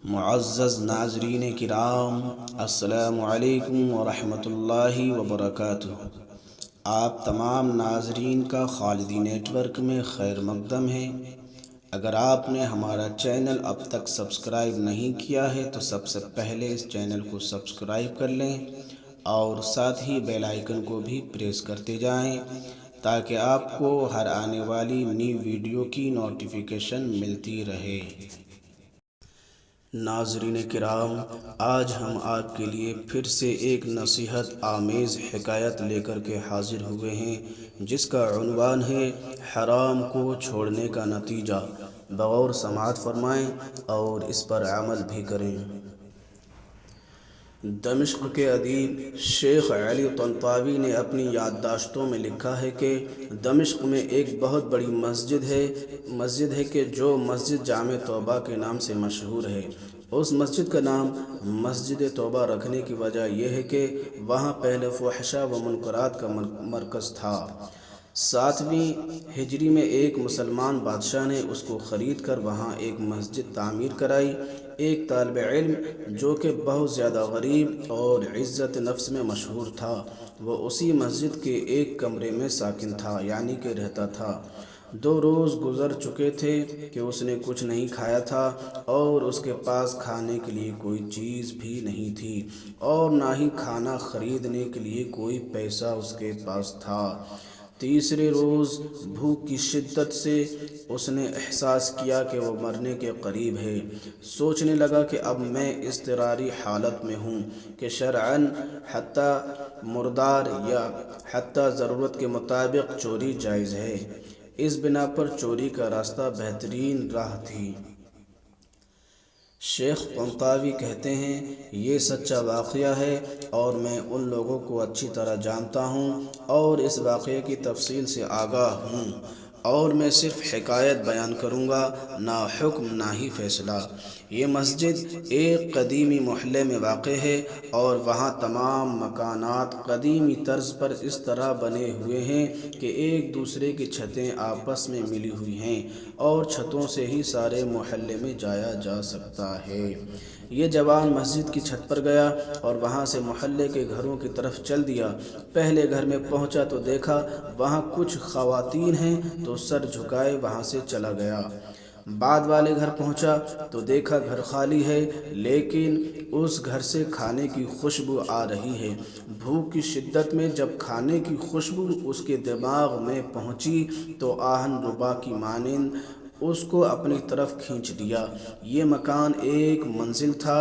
معزز ناظرین کرام، السلام علیکم ورحمۃ اللہ وبرکاتہ۔ آپ تمام ناظرین کا خالدی نیٹ ورک میں خیر مقدم ہے۔ اگر آپ نے ہمارا چینل اب تک سبسکرائب نہیں کیا ہے تو سب سے پہلے اس چینل کو سبسکرائب کر لیں اور ساتھ ہی بیل آئیکن کو بھی پریس کرتے جائیں تاکہ آپ کو ہر آنے والی نئی ویڈیو کی نوٹیفیکیشن ملتی رہے۔ ناظرین کرام، آج ہم آپ کے لیے پھر سے ایک نصیحت آمیز حکایت لے کر کے حاضر ہوئے ہیں، جس کا عنوان ہے حرام کو چھوڑنے کا نتیجہ۔ بغور سماعت فرمائیں اور اس پر عمل بھی کریں۔ دمشق کے ادیب شیخ علی طنطاوی نے اپنی یادداشتوں میں لکھا ہے کہ دمشق میں ایک بہت بڑی مسجد ہے کہ جو مسجد جامع توبہ کے نام سے مشہور ہے۔ اس مسجد کا نام مسجد توبہ رکھنے کی وجہ یہ ہے کہ وہاں پہلے فحشاء و منکرات کا مرکز تھا۔ 7ویں ہجری میں ایک مسلمان بادشاہ نے اس کو خرید کر وہاں ایک مسجد تعمیر کرائی۔ ایک طالب علم جو کہ بہت زیادہ غریب اور عزت نفس میں مشہور تھا، وہ اسی مسجد کے ایک کمرے میں ساکن تھا، یعنی کہ رہتا تھا۔ 2 روز گزر چکے تھے کہ اس نے کچھ نہیں کھایا تھا اور اس کے پاس کھانے کے لیے کوئی چیز بھی نہیں تھی اور نہ ہی کھانا خریدنے کے لیے کوئی پیسہ اس کے پاس تھا۔ تیسرے روز بھوک کی شدت سے اس نے احساس کیا کہ وہ مرنے کے قریب ہے۔ سوچنے لگا کہ اب میں اضطراری حالت میں ہوں کہ شرعاً حتیٰ مردار یا حتیٰ ضرورت کے مطابق چوری جائز ہے۔ اس بنا پر چوری کا راستہ بہترین راہ تھی۔ شیخ طنطاوی کہتے ہیں، یہ سچا واقعہ ہے اور میں ان لوگوں کو اچھی طرح جانتا ہوں اور اس واقعے کی تفصیل سے آگاہ ہوں، اور میں صرف حکایت بیان کروں گا، نہ حکم نہ ہی فیصلہ۔ یہ مسجد ایک قدیمی محلے میں واقع ہے اور وہاں تمام مکانات قدیمی طرز پر اس طرح بنے ہوئے ہیں کہ ایک دوسرے کی چھتیں آپس میں ملی ہوئی ہیں اور چھتوں سے ہی سارے محلے میں جایا جا سکتا ہے۔ یہ جوان مسجد کی چھت پر گیا اور وہاں سے محلے کے گھروں کی طرف چل دیا۔ پہلے گھر میں پہنچا تو دیکھا وہاں کچھ خواتین ہیں تو سر جھکائے وہاں سے چلا گیا۔ بعد والے گھر پہنچا تو دیکھا گھر خالی ہے، لیکن اس گھر سے کھانے کی خوشبو آ رہی ہے۔ بھوک کی شدت میں جب کھانے کی خوشبو اس کے دماغ میں پہنچی تو آہن ربا کی مانند اس کو اپنی طرف کھینچ لیا۔ یہ مکان ایک منزل تھا،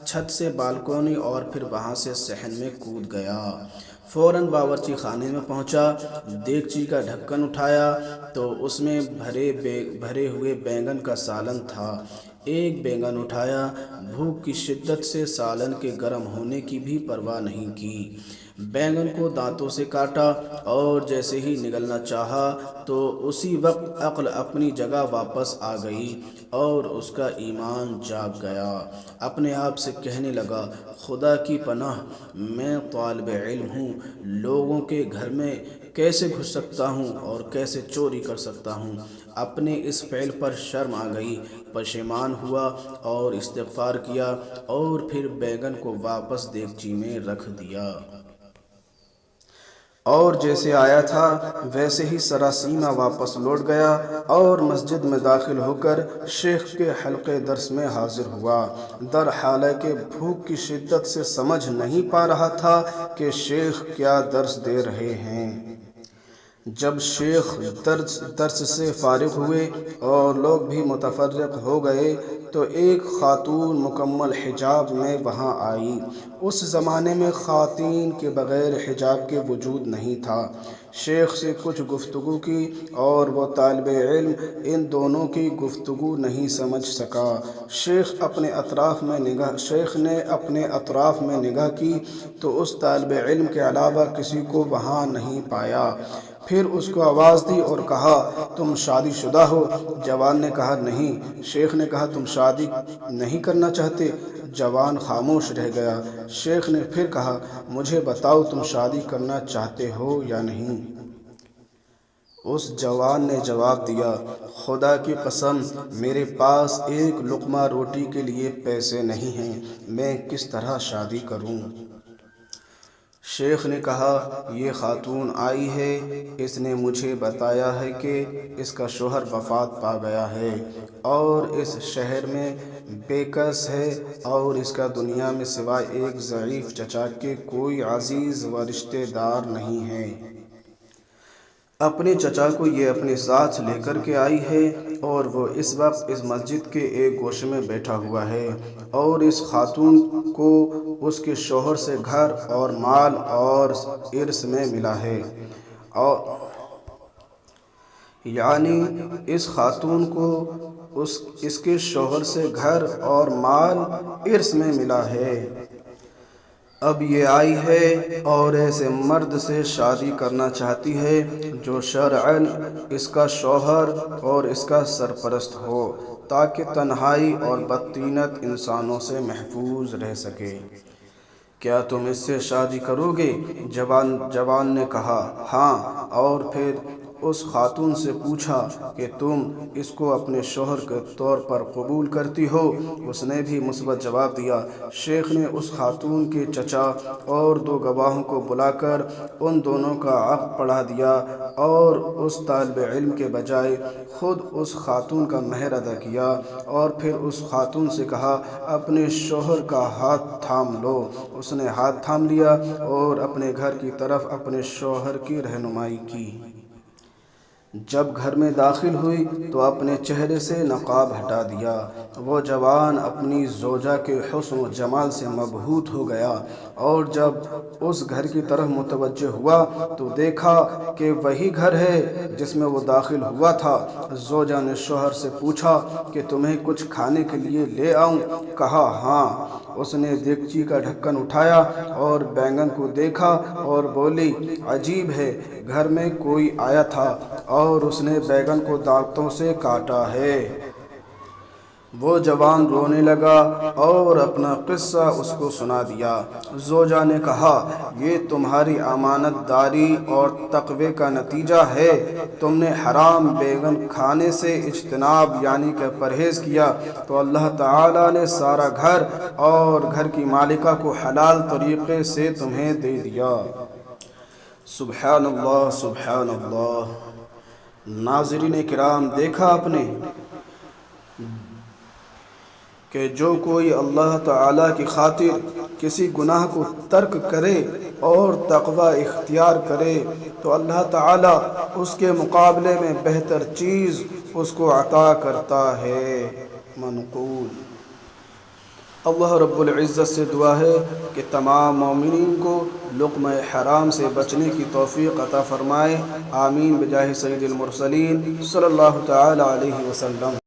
چھت سے بالکونی اور پھر وہاں سے صحن میں کود گیا۔ فوراً باورچی خانے میں پہنچا، دیگچی کا ڈھکن اٹھایا تو اس میں بھرے ہوئے بینگن کا سالن تھا۔ ایک بینگن اٹھایا، بھوک کی شدت سے سالن کے گرم ہونے کی بھی پرواہ نہیں کی۔ بینگن کو دانتوں سے کاٹا اور جیسے ہی نگلنا چاہا تو اسی وقت عقل اپنی جگہ واپس آ گئی اور اس کا ایمان جاگ گیا۔ اپنے آپ سے کہنے لگا، خدا کی پناہ، میں طالب علم ہوں، لوگوں کے گھر میں کیسے گھس سکتا ہوں اور کیسے چوری کر سکتا ہوں؟ اپنے اس فعل پر شرم آ گئی، پشیمان ہوا اور استغفار کیا اور پھر بینگن کو واپس دیگچی میں رکھ دیا اور جیسے آیا تھا ویسے ہی سراسیمہ واپس لوٹ گیا اور مسجد میں داخل ہو کر شیخ کے حلقے درس میں حاضر ہوا۔ در حالانکہ بھوک کی شدت سے سمجھ نہیں پا رہا تھا کہ شیخ کیا درس دے رہے ہیں۔ جب شیخ درس سے فارغ ہوئے اور لوگ بھی متفرق ہو گئے تو ایک خاتون مکمل حجاب میں وہاں آئی۔ اس زمانے میں خواتین کے بغیر حجاب کے وجود نہیں تھا۔ شیخ سے کچھ گفتگو کی اور وہ طالب علم ان دونوں کی گفتگو نہیں سمجھ سکا۔ شیخ نے اپنے اطراف میں نگاہ کی تو اس طالب علم کے علاوہ کسی کو وہاں نہیں پایا۔ پھر اس کو آواز دی اور کہا، تم شادی شدہ ہو؟ جوان نے کہا، نہیں۔ شیخ نے کہا، تم شادی نہیں کرنا چاہتے؟ جوان خاموش رہ گیا۔ شیخ نے پھر کہا، مجھے بتاؤ تم شادی کرنا چاہتے ہو یا نہیں؟ اس جوان نے جواب دیا، خدا کی قسم میرے پاس ایک لقمہ روٹی کے لیے پیسے نہیں ہیں، میں کس طرح شادی کروں؟ شیخ نے کہا، یہ خاتون آئی ہے، اس نے مجھے بتایا ہے کہ اس کا شوہر وفات پا گیا ہے اور اس شہر میں بے کس ہے، اور اس کا دنیا میں سوائے ایک ضعیف چچا کے کوئی عزیز و رشتہ دار نہیں ہے۔ اپنے چچا کو یہ اپنے ساتھ لے کر کے آئی ہے اور وہ اس وقت اس مسجد کے ایک گوشے میں بیٹھا ہوا ہے، اور اس خاتون کو اس کے شوہر سے گھر اور مال اور ارث میں ملا ہے، اور یعنی اس خاتون کو اس کے شوہر سے گھر اور مال ارث میں ملا ہے۔ اب یہ آئی ہے اور ایسے مرد سے شادی کرنا چاہتی ہے جو شرعاً اس کا شوہر اور اس کا سرپرست ہو، تاکہ تنہائی اور بدطینت انسانوں سے محفوظ رہ سکے۔ کیا تم اس سے شادی کرو گے؟ جوان نے کہا، ہاں، اور پھر اس خاتون سے پوچھا کہ تم اس کو اپنے شوہر کے طور پر قبول کرتی ہو؟ اس نے بھی مثبت جواب دیا۔ شیخ نے اس خاتون کے چچا اور 2 گواہوں کو بلا کر ان دونوں کا عقد پڑھا دیا اور اس طالب علم کے بجائے خود اس خاتون کا مہر ادا کیا، اور پھر اس خاتون سے کہا، اپنے شوہر کا ہاتھ تھام لو۔ اس نے ہاتھ تھام لیا اور اپنے گھر کی طرف اپنے شوہر کی رہنمائی کی۔ جب گھر میں داخل ہوئی تو اپنے چہرے سے نقاب ہٹا دیا۔ وہ جوان اپنی زوجہ کے حسن و جمال سے مبہوت ہو گیا، اور جب اس گھر کی طرف متوجہ ہوا تو دیکھا کہ وہی گھر ہے جس میں وہ داخل ہوا تھا۔ زوجہ نے شوہر سے پوچھا کہ تمہیں کچھ کھانے کے لیے لے آؤں؟ کہا، ہاں۔ اس نے دیگچی کا ڈھکن اٹھایا اور بینگن کو دیکھا اور بولی، عجیب ہے، گھر میں کوئی آیا تھا اور اس نے بیگن کو دانتوں سے کاٹا ہے۔ وہ جوان رونے لگا اور اپنا قصہ اس کو سنا دیا۔ زوجہ نے کہا، یہ تمہاری امانت داری اور تقوی کا نتیجہ ہے۔ تم نے حرام بیگن کھانے سے اجتناب یعنی کہ پرہیز کیا تو اللہ تعالیٰ نے سارا گھر اور گھر کی مالکہ کو حلال طریقے سے تمہیں دے دیا۔ سبحان اللہ، سبحان اللہ۔ ناظرین کرام، دیکھا آپ نے کہ جو کوئی اللہ تعالیٰ کی خاطر کسی گناہ کو ترک کرے اور تقوی اختیار کرے تو اللہ تعالیٰ اس کے مقابلے میں بہتر چیز اس کو عطا کرتا ہے۔ منقول۔ اللہ رب العزت سے دعا ہے کہ تمام مومنین کو لقمہ حرام سے بچنے کی توفیق عطا فرمائے۔ آمین بجاہ سید المرسلین صلی اللہ تعالی علیہ وسلم۔